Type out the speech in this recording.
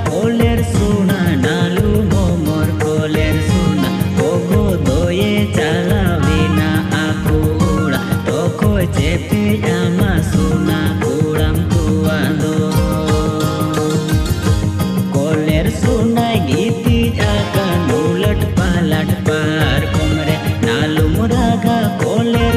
कोलेर सुना नालू मोमोर कोलेर सुना ओगो दोये चला विना आकुड़ा तोको चेपे आमा सुना कुड़ाम कुआ दो कोलेर सुना गीती आका नुलट